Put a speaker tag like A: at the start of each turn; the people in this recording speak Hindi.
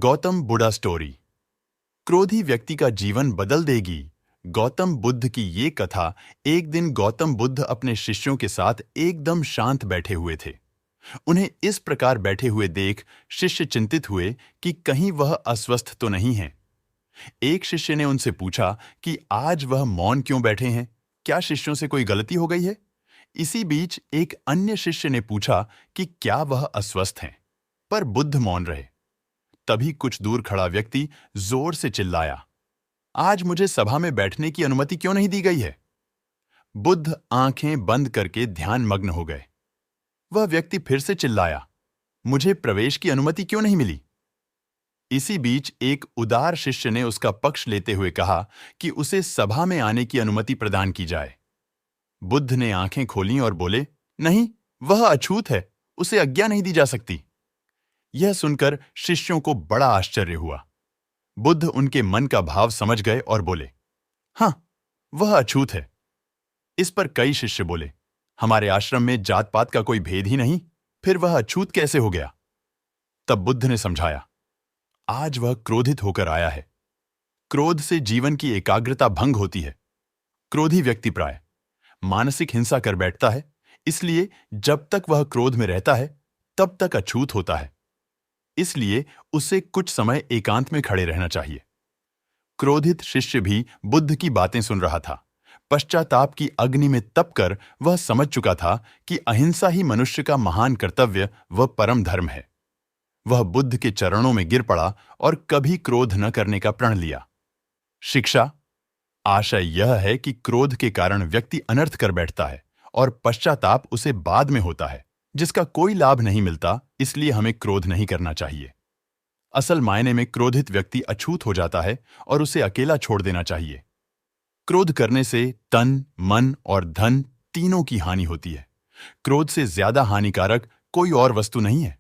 A: गौतम बुद्धा स्टोरी। क्रोधी व्यक्ति का जीवन बदल देगी। गौतम बुद्ध की ये कथा। एक दिन गौतम बुद्ध अपने शिष्यों के साथ एकदम शांत बैठे हुए थे। उन्हें इस प्रकार बैठे हुए देख शिष्य चिंतित हुए कि कहीं वह अस्वस्थ तो नहीं है। एक शिष्य ने उनसे पूछा कि आज वह मौन क्यों बैठे हैं, क्या शिष्यों से कोई गलती हो गई है? इसी बीच एक अन्य शिष्य ने पूछा कि क्या वह अस्वस्थ हैं, पर बुद्ध मौन रहे। तभी कुछ दूर खड़ा व्यक्ति जोर से चिल्लाया, आज मुझे सभा में बैठने की अनुमति क्यों नहीं दी गई है? बुद्ध आंखें बंद करके ध्यान मग्न हो गए। वह व्यक्ति फिर से चिल्लाया, मुझे प्रवेश की अनुमति क्यों नहीं मिली? इसी बीच एक उदार शिष्य ने उसका पक्ष लेते हुए कहा कि उसे सभा में आने की अनुमति प्रदान की जाए। बुद्ध ने आंखें खोलीं और बोले, नहीं, वह अछूत है, उसे आज्ञा नहीं दी जा सकती। यह सुनकर शिष्यों को बड़ा आश्चर्य हुआ। बुद्ध उनके मन का भाव समझ गए और बोले, हां, वह अछूत है। इस पर कई शिष्य बोले, हमारे आश्रम में जात पात का कोई भेद ही नहीं, फिर वह अछूत कैसे हो गया? तब बुद्ध ने समझाया, आज वह क्रोधित होकर आया है। क्रोध से जीवन की एकाग्रता भंग होती है। क्रोधी व्यक्ति प्राय मानसिक हिंसा कर बैठता है, इसलिए जब तक वह क्रोध में रहता है तब तक अछूत होता है। इसलिए उसे कुछ समय एकांत में खड़े रहना चाहिए। क्रोधित शिष्य भी बुद्ध की बातें सुन रहा था। पश्चाताप की अग्नि में तपकर वह समझ चुका था कि अहिंसा ही मनुष्य का महान कर्तव्य व परम धर्म है। वह बुद्ध के चरणों में गिर पड़ा और कभी क्रोध न करने का प्रण लिया। शिक्षा। आशय यह है कि क्रोध के कारण व्यक्ति अनर्थ कर बैठता है और पश्चाताप उसे बाद में होता है, जिसका कोई लाभ नहीं मिलता। इसलिए हमें क्रोध नहीं करना चाहिए। असल मायने में क्रोधित व्यक्ति अछूत हो जाता है और उसे अकेला छोड़ देना चाहिए। क्रोध करने से तन, मन और धन तीनों की हानि होती है। क्रोध से ज्यादा हानिकारक कोई और वस्तु नहीं है।